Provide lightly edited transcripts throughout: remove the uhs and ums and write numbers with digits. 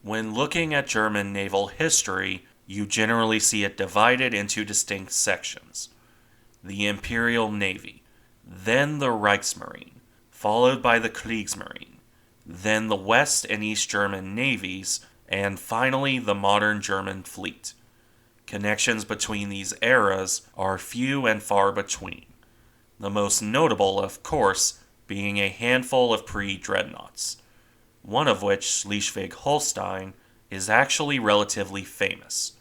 When looking at German naval history, you generally see it divided into distinct sections. The Imperial Navy, then the Reichsmarine, followed by the Kriegsmarine, then the West and East German navies, and finally the modern German fleet. Connections between these eras are few and far between. The most notable, of course, being a handful of pre-dreadnoughts, one of which, Schleswig-Holstein, is actually relatively famous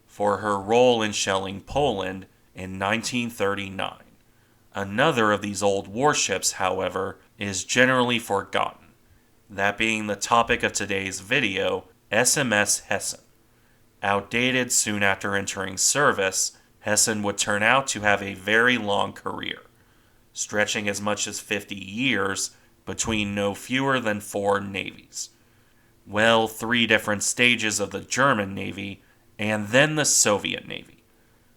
for her role in shelling Poland in 1939. Another of these old warships, however, is generally forgotten, that being the topic of today's video, SMS Hessen. Outdated soon after entering service, Hessen would turn out to have a very long career, stretching as much as 50 years between no fewer than 4 navies. Well, 3 different stages of the German Navy, and then the Soviet Navy.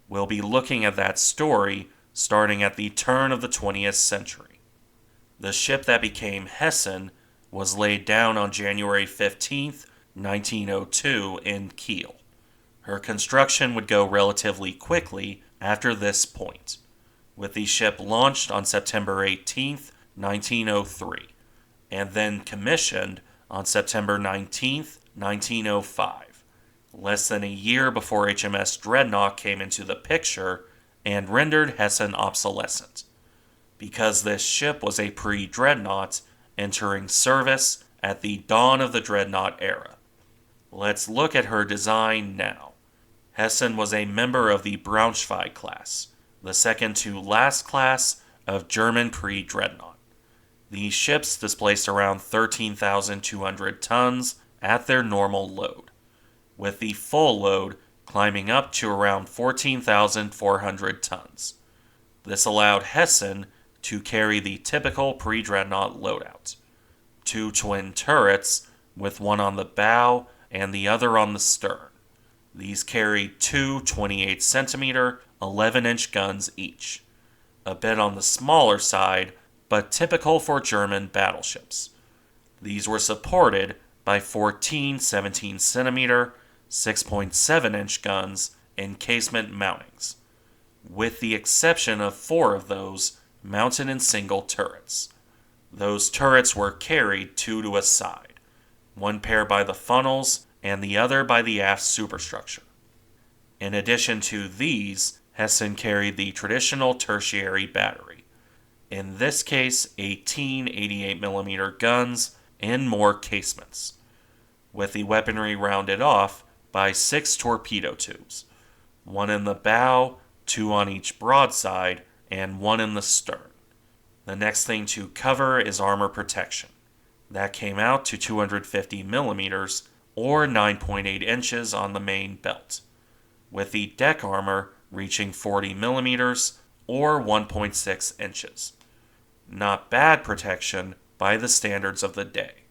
We'll be looking at that story starting at the turn of the 20th century. The ship that became Hessen was laid down on January 15th, 1902 in Kiel. Her construction would go relatively quickly after this point, with the ship launched on September 18th, 1903, and then commissioned on September 19th, 1905, less than a year before HMS Dreadnought came into the picture and rendered Hessen obsolescent, because this ship was a pre-dreadnought entering service at the dawn of the dreadnought era. Let's look at her design now. Hessen was a member of the Braunschweig class, the second to last class of German pre-dreadnought. These ships displaced around 13,200 tons at their normal load, with the full load climbing up to around 14,400 tons. This allowed Hessen to carry the typical pre-dreadnought loadout: 2 twin turrets, with one on the bow and the other on the stern. These carried 2 28cm, 11-inch guns each, a bit on the smaller side, but typical for German battleships. These were supported by 14 17cm, 6.7-inch guns in casement mountings, with the exception of 4 of those mounted in single turrets. Those turrets were carried 2 to a side, one pair by the funnels and the other by the aft superstructure. In addition to these, Hessen carried the traditional tertiary battery, in this case 18 88mm guns and more casements, with the weaponry rounded off by 6 torpedo tubes, 1 in the bow, 2 on each broadside, and 1 in the stern. The next thing to cover is armor protection. That came out to 250mm, or 9.8 inches on the main belt, with the deck armor reaching 40mm, or 1.6 inches. Not bad protection by the standards of the day.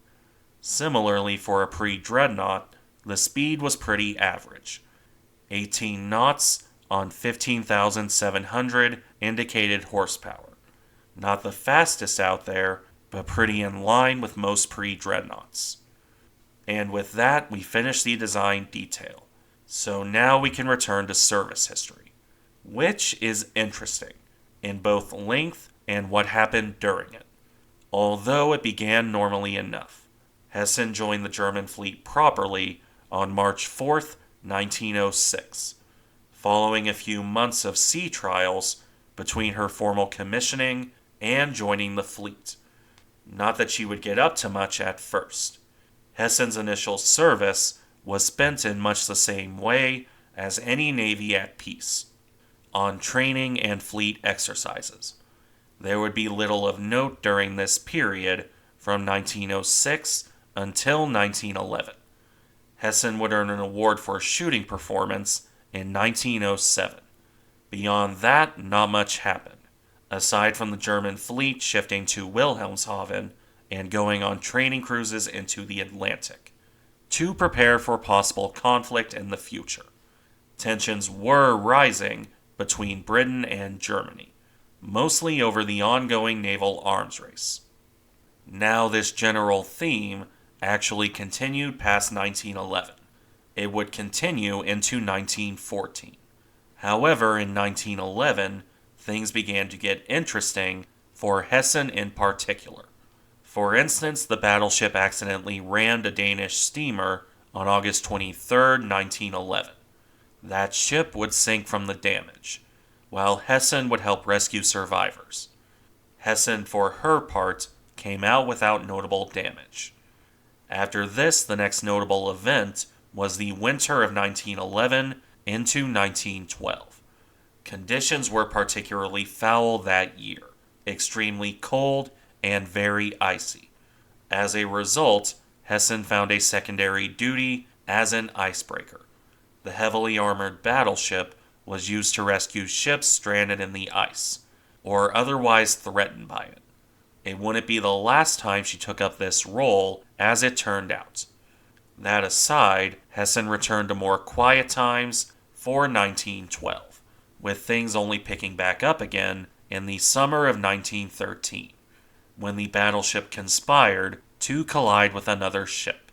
Similarly, for a pre-dreadnought, the speed was pretty average. 18 knots on 15,700 indicated horsepower. Not the fastest out there, but pretty in line with most pre-dreadnoughts. And with that, we finish the design detail. So now we can return to service history, which is interesting in both length and what happened during it. Although it began normally enough, Hessen joined the German fleet properly on March 4th, 1906, following a few months of sea trials between her formal commissioning and joining the fleet. Not that she would get up to much at first. Hessen's initial service was spent in much the same way as any navy at peace, on training and fleet exercises. There would be little of note during this period from 1906 until 1911. Hessen would earn an award for shooting performance in 1907. Beyond that, not much happened, aside from the German fleet shifting to Wilhelmshaven and going on training cruises into the Atlantic to prepare for possible conflict in the future. Tensions were rising between Britain and Germany, mostly over the ongoing naval arms race. Now, this general theme actually continued past 1911. It would continue into 1914. However, in 1911, things began to get interesting for Hessen in particular. For instance, the battleship accidentally rammed a Danish steamer on August 23, 1911. That ship would sink from the damage, while Hessen would help rescue survivors. Hessen, for her part, came out without notable damage. After this, the next notable event was the winter of 1911 into 1912. Conditions were particularly foul that year, extremely cold and very icy. As a result, Hessen found a secondary duty as an icebreaker. The heavily armored battleship was used to rescue ships stranded in the ice, or otherwise threatened by it. It wouldn't be the last time she took up this role, as it turned out. That aside, Hessen returned to more quiet times for 1912, with things only picking back up again in the summer of 1913, when the battleship conspired to collide with another ship,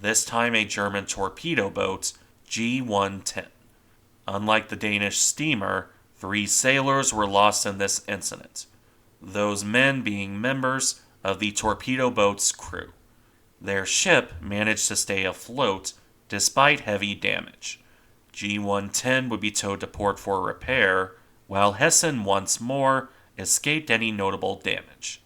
this time a German torpedo boat, G-110. Unlike the Danish steamer, 3 sailors were lost in this incident, those men being members of the torpedo boat's crew. Their ship managed to stay afloat despite heavy damage. G-110 would be towed to port for repair, while Hessen once more escaped any notable damage.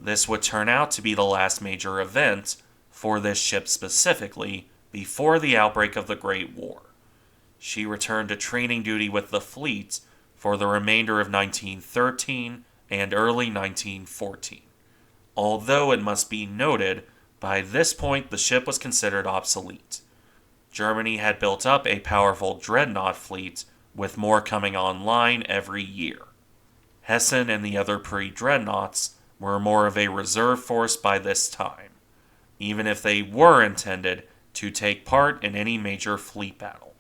This would turn out to be the last major event for this ship specifically before the outbreak of the Great War. She returned to training duty with the fleet for the remainder of 1913 and early 1914. Although it must be noted, by this point the ship was considered obsolete. Germany had built up a powerful dreadnought fleet, with more coming online every year. Hessen and the other pre-dreadnoughts were more of a reserve force by this time, even if they were intended to take part in any major fleet battle.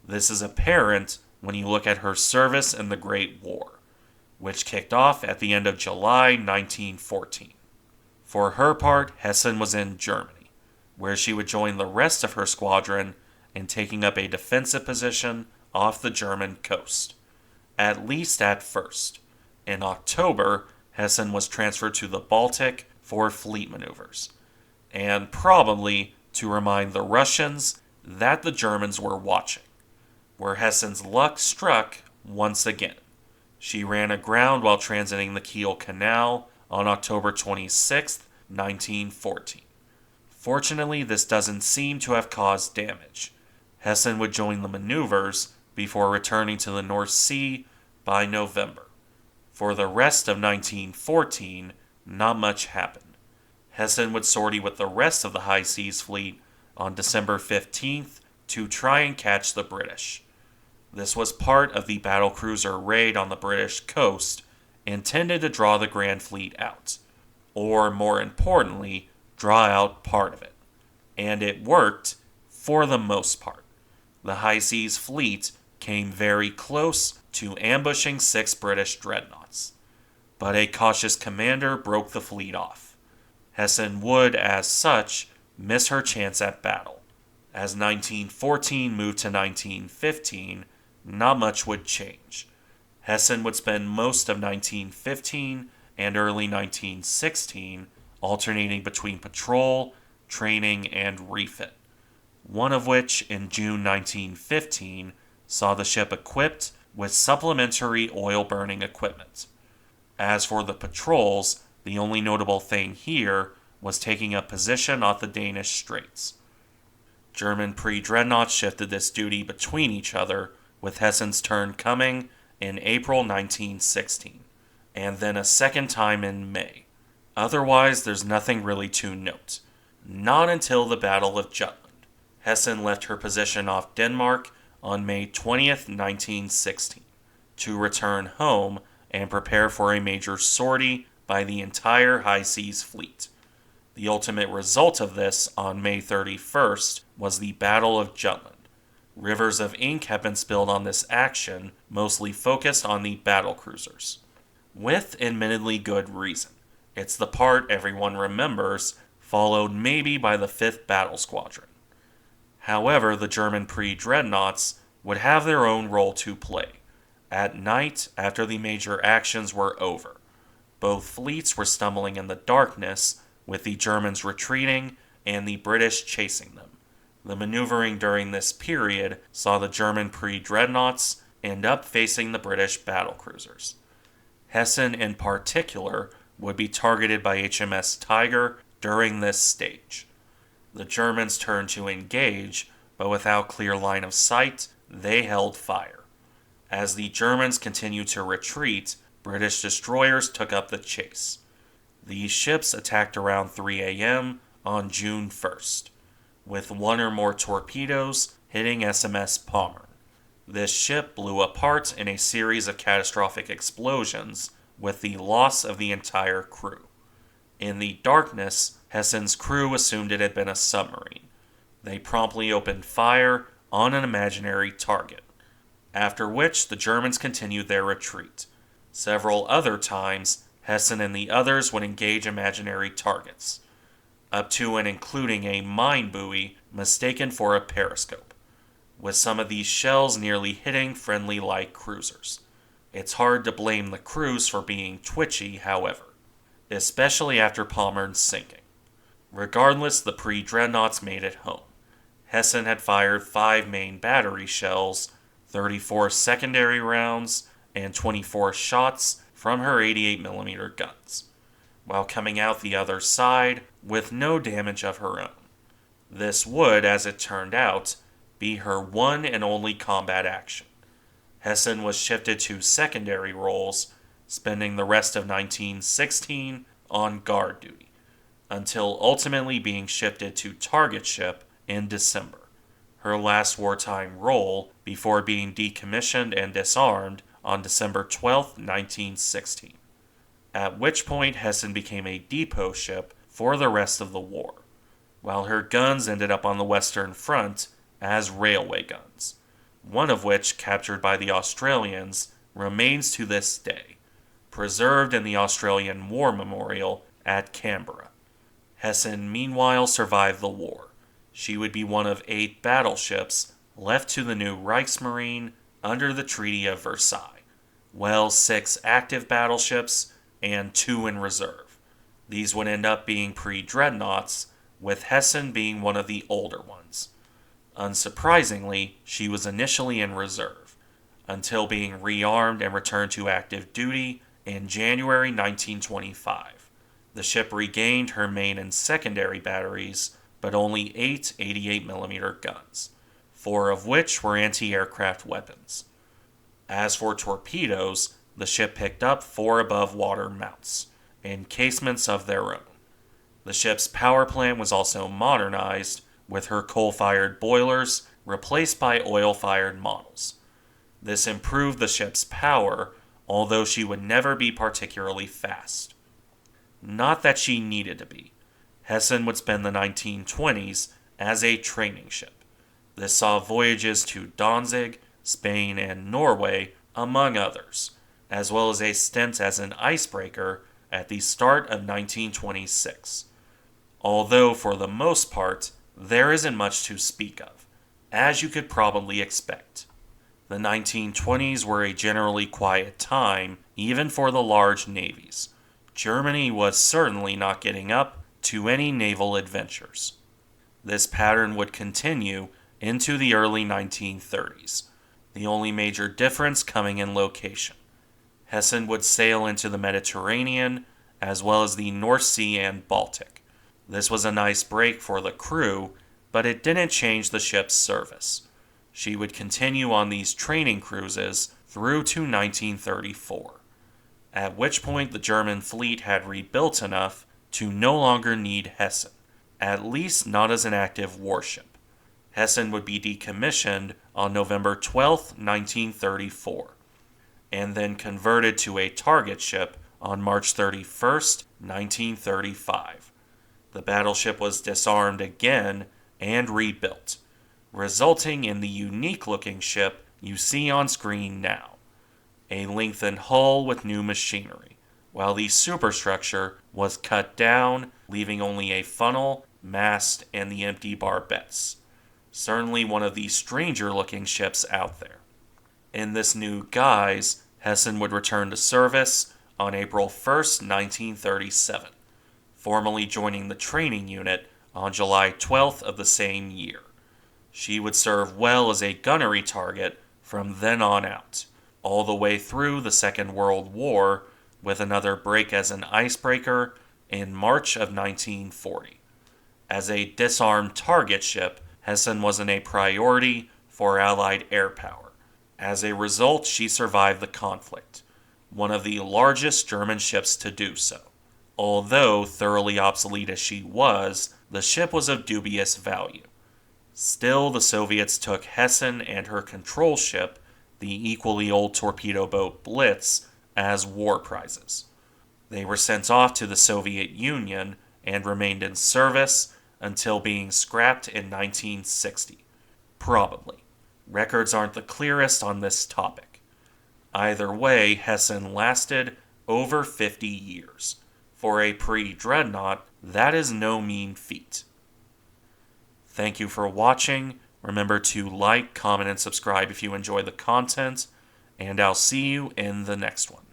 This is apparent when you look at her service in the Great War, which kicked off at the end of July 1914. For her part, Hessen was in Germany, where she would join the rest of her squadron in taking up a defensive position off the German coast, at least at first. In October, Hessen was transferred to the Baltic for fleet maneuvers, and probably to remind the Russians that the Germans were watching, where Hessen's luck struck once again. She ran aground while transiting the Kiel Canal on October 26, 1914. Fortunately, this doesn't seem to have caused damage. Hessen would join the maneuvers before returning to the North Sea by November. For the rest of 1914, not much happened. Hessen would sortie with the rest of the High Seas Fleet on December 15th to try and catch the British. This was part of the battlecruiser raid on the British coast, intended to draw the Grand Fleet out, or more importantly, draw out part of it. And it worked, for the most part. The High Seas Fleet came very close to ambushing 6 British dreadnoughts, but a cautious commander broke the fleet off. Hessen would, as such, miss her chance at battle. As 1914 moved to 1915, not much would change. Hessen would spend most of 1915 and early 1916 alternating between patrol, training, and refit, one of which, in June 1915, saw the ship equipped with supplementary oil-burning equipment. As for the patrols, the only notable thing here was taking up position off the Danish Straits. German pre-dreadnoughts shifted this duty between each other, with Hessen's turn coming in April 1916, and then a second time in May. Otherwise, there's nothing really to note. Not until the Battle of Jutland. Hessen left her position off Denmark on May 20th, 1916, to return home and prepare for a major sortie by the entire High Seas Fleet. The ultimate result of this, on May 31st, was the Battle of Jutland. Rivers of ink have been spilled on this action, mostly focused on the battlecruisers. With admittedly good reason. It's the part everyone remembers followed maybe by the 5th Battle Squadron. However, the German pre-dreadnoughts would have their own role to play. At night, after the major actions were over, both fleets were stumbling in the darkness, with the Germans retreating and the British chasing them. The maneuvering during this period saw the German pre-dreadnoughts end up facing the British battlecruisers. Hessen, in particular, would be targeted by HMS Tiger during this stage. The Germans turned to engage, but without clear line of sight, they held fire. As the Germans continued to retreat, British destroyers took up the chase. These ships attacked around 3 a.m. on June 1st, with one or more torpedoes hitting SMS Pommern. This ship blew apart in a series of catastrophic explosions, with the loss of the entire crew. In the darkness, Hessen's crew assumed it had been a submarine. They promptly opened fire on an imaginary target, after which the Germans continued their retreat. Several other times, Hessen and the others would engage imaginary targets, up to and including a mine buoy mistaken for a periscope, with some of these shells nearly hitting friendly light cruisers. It's hard to blame the crews for being twitchy, however, especially after Pommern's sinking. Regardless, the pre-dreadnoughts made it home. Hessen had fired 5 main battery shells, 34 secondary rounds, and 24 shots from her 88mm guns, while coming out the other side with no damage of her own. This would, as it turned out, be her one and only combat action. Hessen was shifted to secondary roles, spending the rest of 1916 on guard duty, until ultimately being shifted to target ship in December, her last wartime role before being decommissioned and disarmed on December 12, 1916, at which point Hessen became a depot ship for the rest of the war, while her guns ended up on the Western Front as railway guns, one of which, captured by the Australians, remains to this day, preserved in the Australian War Memorial at Canberra. Hessen meanwhile survived the war. She would be one of 8 battleships left to the new Reichsmarine under the Treaty of Versailles, well, 6 active battleships and 2 in reserve. These would end up being pre-dreadnoughts, with Hessen being one of the older ones. Unsurprisingly, she was initially in reserve, until being rearmed and returned to active duty in January 1925. The ship regained her main and secondary batteries, but only 8 88mm guns, 4 of which were anti-aircraft weapons. As for torpedoes, the ship picked up 4 above-water mounts, encasements of their own. The ship's power plant was also modernized, with her coal-fired boilers replaced by oil-fired models. This improved the ship's power, although she would never be particularly fast. Not that she needed to be. Hessen would spend the 1920s as a training ship. This saw voyages to Danzig, Spain, and Norway, among others, as well as a stint as an icebreaker at the start of 1926. Although, for the most part, there isn't much to speak of, as you could probably expect. The 1920s were a generally quiet time, even for the large navies. Germany was certainly not getting up to any naval adventures. This pattern would continue into the early 1930s, the only major difference coming in location. Hessen would sail into the Mediterranean, as well as the North Sea and Baltic. This was a nice break for the crew, but it didn't change the ship's service. She would continue on these training cruises through to 1934, at which point the German fleet had rebuilt enough to no longer need Hessen, at least not as an active warship. Hessen would be decommissioned on November 12, 1934, and then converted to a target ship on March 31, 1935. The battleship was disarmed again and rebuilt, resulting in the unique-looking ship you see on screen now, a lengthened hull with new machinery, while the superstructure was cut down leaving only a funnel, mast, and the empty barbettes. Certainly one of the stranger-looking ships out there. In this new guise, Hessen would return to service on April 1st, 1937, formally joining the training unit on July 12th of the same year. She would serve well as a gunnery target from then on out, all the way through the Second World War, with another break as an icebreaker in March of 1940. As a disarmed target ship, Hessen wasn't a priority for Allied air power. As a result, she survived the conflict, one of the largest German ships to do so. Although thoroughly obsolete as she was, the ship was of dubious value. Still, the Soviets took Hessen and her control ship, the equally old torpedo boat Blitz, as war prizes. They were sent off to the Soviet Union and remained in service until being scrapped in 1960. Probably. Records aren't the clearest on this topic. Either way, Hessen lasted over 50 years. For a pre-dreadnought, that is no mean feat. Thank you for watching. Remember to like, comment, and subscribe if you enjoy the content, and I'll see you in the next one.